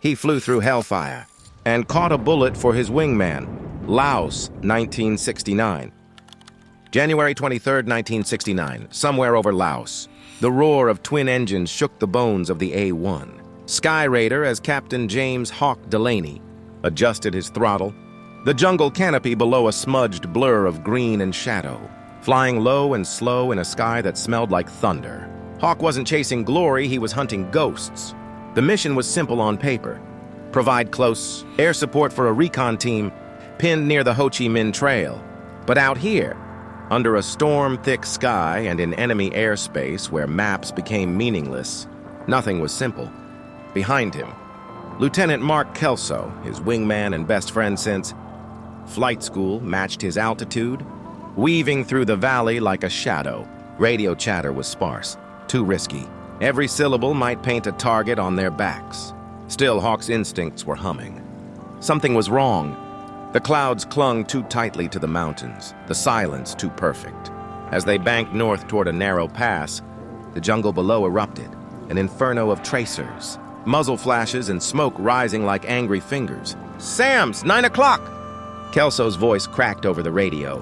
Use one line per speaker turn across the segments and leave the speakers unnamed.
He flew through hellfire and caught a bullet for his wingman. Laos, 1969. January 23, 1969, somewhere over Laos. The roar of twin engines shook the bones of the A-1. Sky Raider, as Captain James Hawk Delaney, adjusted his throttle. The jungle canopy below a smudged blur of green and shadow, flying low and slow in a sky that smelled like thunder. Hawk wasn't chasing glory, he was hunting ghosts. The mission was simple on paper. Provide close air support for a recon team pinned near the Ho Chi Minh Trail. But out here, under a storm-thick sky and in enemy airspace where maps became meaningless, nothing was simple. Behind him, Lieutenant Mark Kelso, his wingman and best friend since flight school, matched his altitude, weaving through the valley like a shadow. Radio chatter was sparse, too risky. Every syllable might paint a target on their backs. Still, Hawk's instincts were humming. Something was wrong. The clouds clung too tightly to the mountains, the silence too perfect. As they banked north toward a narrow pass, the jungle below erupted, an inferno of tracers, muzzle flashes and smoke rising like angry fingers. "Sam's, 9 o'clock!" Kelso's voice cracked over the radio,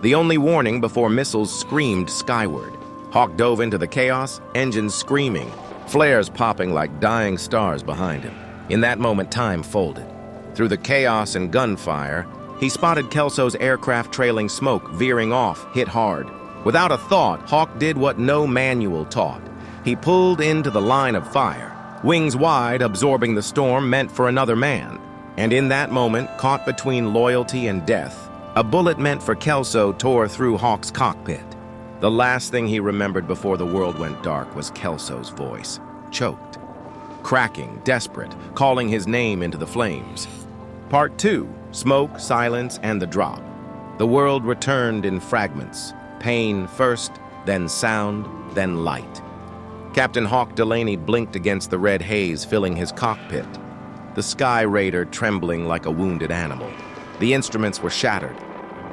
the only warning before missiles screamed skyward. Hawk dove into the chaos, engines screaming, flares popping like dying stars behind him. In that moment, time folded. Through the chaos and gunfire, he spotted Kelso's aircraft trailing smoke, veering off, hit hard. Without a thought, Hawk did what no manual taught. He pulled into the line of fire, wings wide, absorbing the storm meant for another man. And in that moment, caught between loyalty and death, a bullet meant for Kelso tore through Hawk's cockpit. The last thing he remembered before the world went dark was Kelso's voice, choked, cracking, desperate, calling his name into the flames. Part 2, smoke, silence, and the drop. The world returned in fragments, pain first, then sound, then light. Captain Hawk Delaney blinked against the red haze filling his cockpit, the Sky Raider trembling like a wounded animal. The instruments were shattered,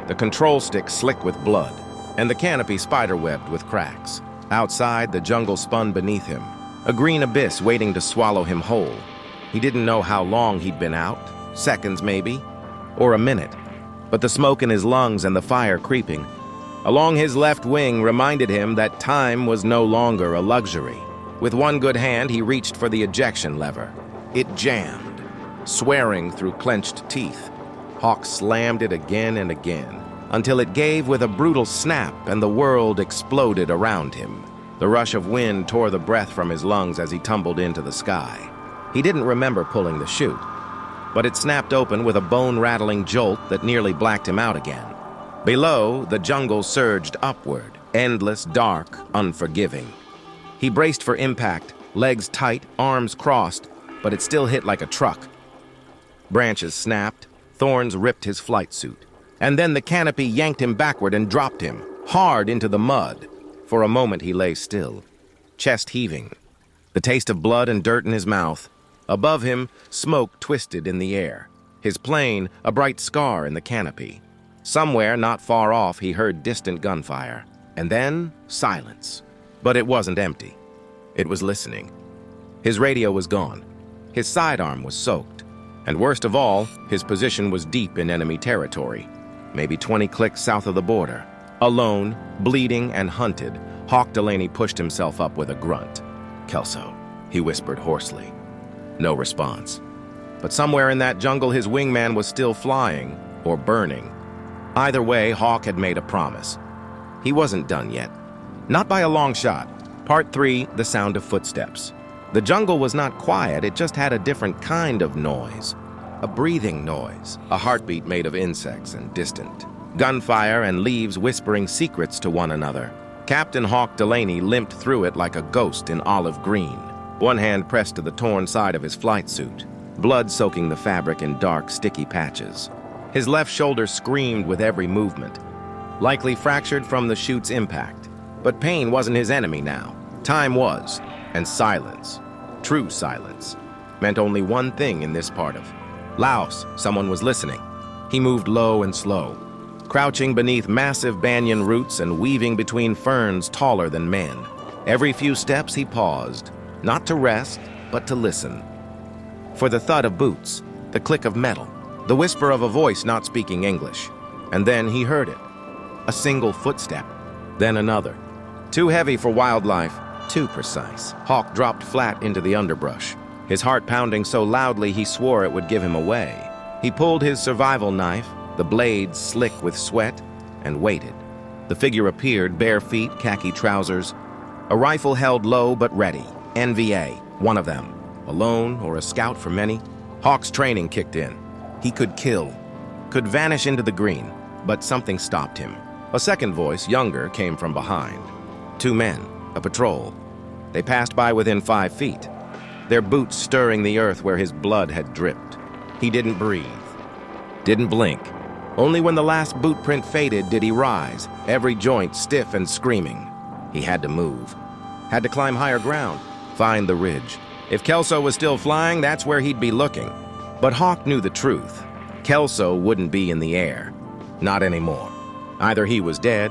the control stick slick with blood, and the canopy spiderwebbed with cracks. Outside, the jungle spun beneath him, a green abyss waiting to swallow him whole. He didn't know how long he'd been out, seconds maybe, or a minute, but the smoke in his lungs and the fire creeping along his left wing reminded him that time was no longer a luxury. With one good hand, he reached for the ejection lever. It jammed, swearing through clenched teeth. Hawk slammed it again and again, until it gave with a brutal snap and the world exploded around him. The rush of wind tore the breath from his lungs as he tumbled into the sky. He didn't remember pulling the chute, but it snapped open with a bone-rattling jolt that nearly blacked him out again. Below, the jungle surged upward, endless, dark, unforgiving. He braced for impact, legs tight, arms crossed, but it still hit like a truck. Branches snapped, thorns ripped his flight suit, and then the canopy yanked him backward and dropped him, hard into the mud. For a moment he lay still, chest heaving, the taste of blood and dirt in his mouth. Above him, smoke twisted in the air, his plane a bright scar in the canopy. Somewhere not far off, he heard distant gunfire, and then silence. But it wasn't empty. It was listening. His radio was gone. His sidearm was soaked. And worst of all, his position was deep in enemy territory, maybe 20 clicks south of the border. Alone, bleeding and hunted, Hawk Delaney pushed himself up with a grunt. "Kelso," he whispered hoarsely. No response. But somewhere in that jungle, his wingman was still flying, or burning. Either way, Hawk had made a promise. He wasn't done yet. Not by a long shot. Part 3, the sound of footsteps. The jungle was not quiet, it just had a different kind of noise. A breathing noise, a heartbeat made of insects and distant. Gunfire and leaves whispering secrets to one another. Captain Hawk Delaney limped through it like a ghost in olive green, one hand pressed to the torn side of his flight suit, blood soaking the fabric in dark, sticky patches. His left shoulder screamed with every movement, likely fractured from the chute's impact. But pain wasn't his enemy now. Time was, and silence, true silence, meant only one thing in this part of Laos. Someone was listening. He moved low and slow, crouching beneath massive banyan roots and weaving between ferns taller than men. Every few steps he paused, not to rest, but to listen. for the thud of boots, the click of metal, the whisper of a voice not speaking English. And then he heard it. A single footstep, then another. Too heavy for wildlife, too precise. Hawk dropped flat into the underbrush, his heart pounding so loudly he swore it would give him away. He pulled his survival knife, the blade slick with sweat, and waited. The figure appeared, bare feet, khaki trousers, a rifle held low but ready. NVA, one of them. Alone or a scout for many, Hawk's training kicked in. He could kill, could vanish into the green, but something stopped him. A second voice, younger, came from behind. Two men, a patrol. They passed by within 5 feet, their boots stirring the earth where his blood had dripped. He didn't breathe, didn't blink. Only when the last boot print faded did he rise, every joint stiff and screaming. He had to move, had to climb higher ground, find the ridge. If Kelso was still flying, that's where he'd be looking. But Hawk knew the truth. Kelso wouldn't be in the air. Not anymore. Either he was dead,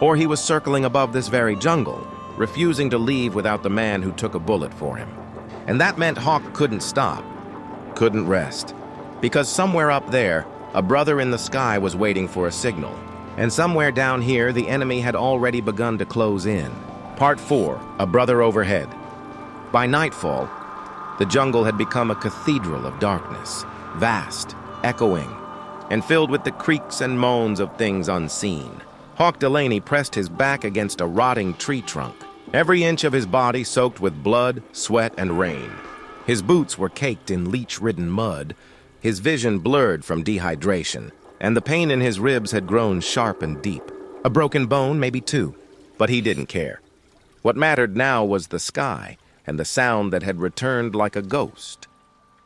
or he was circling above this very jungle, refusing to leave without the man who took a bullet for him. And that meant Hawk couldn't stop, couldn't rest. Because somewhere up there, a brother in the sky was waiting for a signal. And somewhere down here, the enemy had already begun to close in. Part 4, A Brother Overhead. By nightfall, the jungle had become a cathedral of darkness, vast, echoing, and filled with the creaks and moans of things unseen. Hawk Delaney pressed his back against a rotting tree trunk, every inch of his body soaked with blood, sweat, and rain. His boots were caked in leech-ridden mud, his vision blurred from dehydration, and the pain in his ribs had grown sharp and deep. A broken bone, maybe 2, but he didn't care. What mattered now was the sky, and the sound that had returned like a ghost.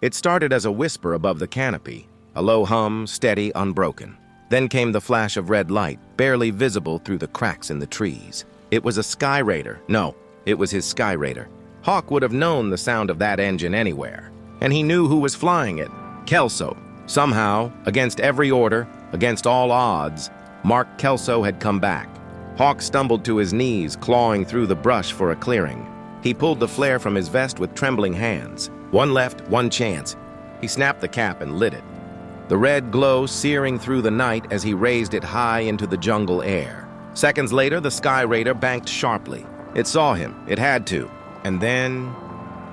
It started as a whisper above the canopy, a low hum, steady, unbroken. Then came the flash of red light, barely visible through the cracks in the trees. It was a Sky Raider. No, it was his Sky Raider. Hawk would have known the sound of that engine anywhere. And he knew who was flying it. Kelso. Somehow, against every order, against all odds, Mark Kelso had come back. Hawk stumbled to his knees, clawing through the brush for a clearing. He pulled the flare from his vest with trembling hands. One left, one chance. He snapped the cap and lit it, the red glow searing through the night as he raised it high into the jungle air. Seconds later, the Sky Raider banked sharply. It saw him. It had to. And then,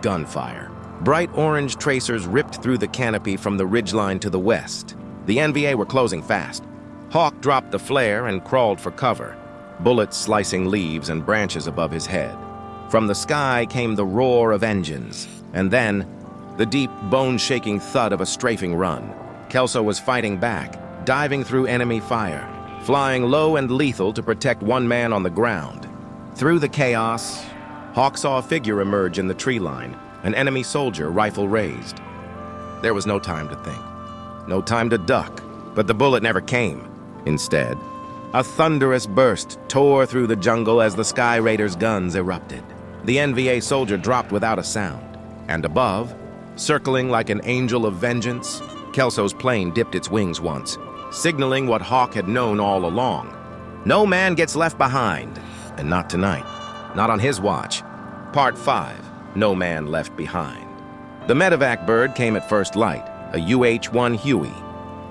gunfire. Bright orange tracers ripped through the canopy from the ridgeline to the west. The NVA were closing fast. Hawk dropped the flare and crawled for cover, bullets slicing leaves and branches above his head. From the sky came the roar of engines, and then the deep, bone-shaking thud of a strafing run. Kelso was fighting back, diving through enemy fire, flying low and lethal to protect one man on the ground. Through the chaos, Hawk saw a figure emerge in the tree line, an enemy soldier, rifle raised. There was no time to think, no time to duck, but the bullet never came. Instead, a thunderous burst tore through the jungle as the Sky Raider's guns erupted. The NVA soldier dropped without a sound, and above, circling like an angel of vengeance, Kelso's plane dipped its wings once, signaling what Hawk had known all along. No man gets left behind, and not tonight, not on his watch. Part 5, No Man Left Behind. The medevac bird came at first light, a UH-1 Huey,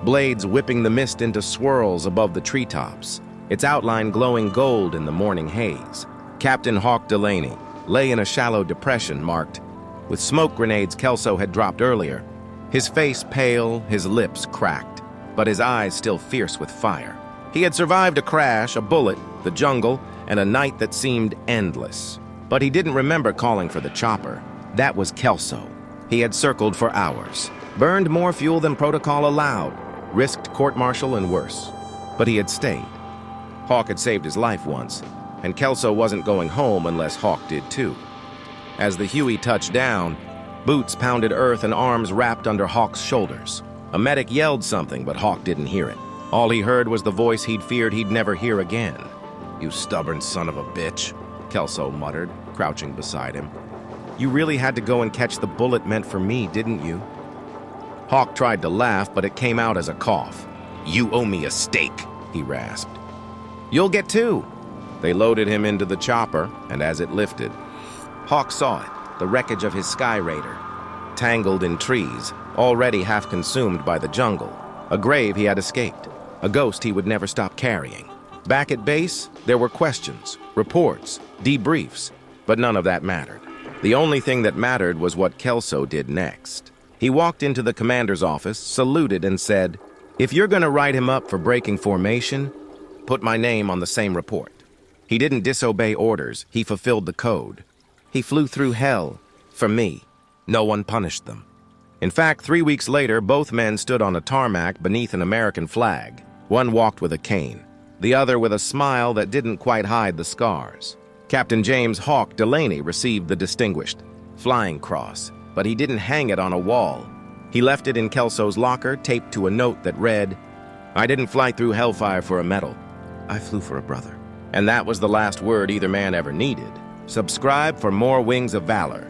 blades whipping the mist into swirls above the treetops, its outline glowing gold in the morning haze. Captain Hawk Delaney lay in a shallow depression marked with smoke grenades Kelso had dropped earlier, his face pale, his lips cracked, but his eyes still fierce with fire. He had survived a crash, a bullet, the jungle, and a night that seemed endless. But he didn't remember calling for the chopper. That was Kelso. He had circled for hours, burned more fuel than protocol allowed, risked court-martial and worse. But he had stayed. Hawk had saved his life once, and Kelso wasn't going home unless Hawk did too. As the Huey touched down, boots pounded earth and arms wrapped under Hawk's shoulders. A medic yelled something, but Hawk didn't hear it. All he heard was the voice he'd feared he'd never hear again. "You stubborn son of a bitch," Kelso muttered, crouching beside him. "You really had to go and catch the bullet meant for me, didn't you?" Hawk tried to laugh, but it came out as a cough. "You owe me a steak," he rasped. "You'll get two." They loaded him into the chopper, and as it lifted, Hawk saw it, the wreckage of his Sky Raider. tangled in trees, already half consumed by the jungle. A grave he had escaped. A ghost he would never stop carrying. Back at base, there were questions, reports, debriefs, but none of that mattered. The only thing that mattered was what Kelso did next. He walked into the commander's office, saluted, and said, "If you're going to write him up for breaking formation, put my name on the same report." He didn't disobey orders, he fulfilled the code. He flew through hell, for me. No one punished them. In fact, 3 weeks later, both men stood on a tarmac beneath an American flag. One walked with a cane, the other with a smile that didn't quite hide the scars. Captain James Hawk Delaney received the Distinguished Flying Cross, but he didn't hang it on a wall. He left it in Kelso's locker, taped to a note that read, "I didn't fly through hellfire for a medal. I flew for a brother." And that was the last word either man ever needed. Subscribe for more Wings of Valor.